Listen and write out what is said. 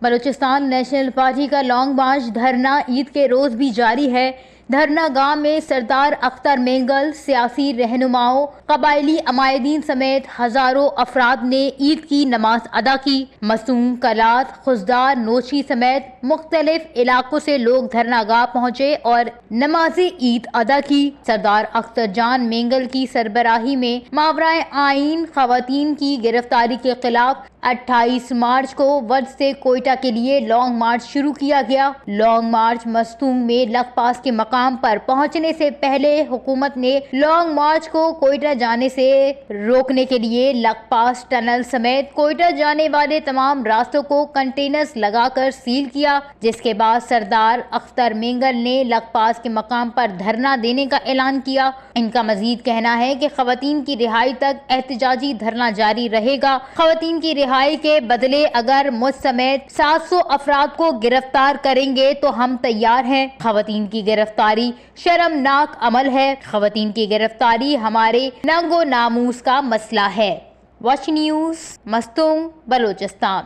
Balochistan national party کا long march دھرنا عید کے روز بھی جاری ہے۔ دھرنا گاہ میں سردار اختر مینگل، سیاسی رہنماؤں، قبائلی عمائدین سمیت ہزاروں افراد نے عید کی نماز ادا کی۔ مصون، کلات، خضدار، نوشی سمیت مختلف علاقوں سے لوگ دھرنا گاہ پہنچے اور نماز عید ادا کی۔ سردار اختر جان مینگل کی سربراہی میں ماورائے آئین خواتین کی گرفتاری کے خلاف 28 مارچ کو وجد سے کوئٹہ کے لیے لانگ مارچ شروع کیا گیا۔ لانگ مارچ مستونگ میں لکھ پاس کے مقام پر پہنچنے سے پہلے حکومت نے لانگ مارچ کو کوئٹہ جانے سے روکنے کے لیے لکھ پاس ٹنل سمیت کوئٹہ جانے والے تمام راستوں کو کنٹینرز لگا کر سیل کیا، جس کے بعد سردار اختر مینگل نے لکھ پاس کے مقام پر دھرنا دینے کا اعلان کیا۔ ان کا مزید کہنا ہے کہ خواتین کی رہائی تک احتجاجی دھرنا جاری رہے گا۔ خواتین کی رہائی کے بدلے اگر مجھ سمیت 700 افراد کو گرفتار کریں گے تو ہم تیار ہیں۔ خواتین کی گرفتاری شرمناک عمل ہے۔ خواتین کی گرفتاری ہمارے ننگ و ناموس کا مسئلہ ہے۔ Watch news, Mastung, Balochistan.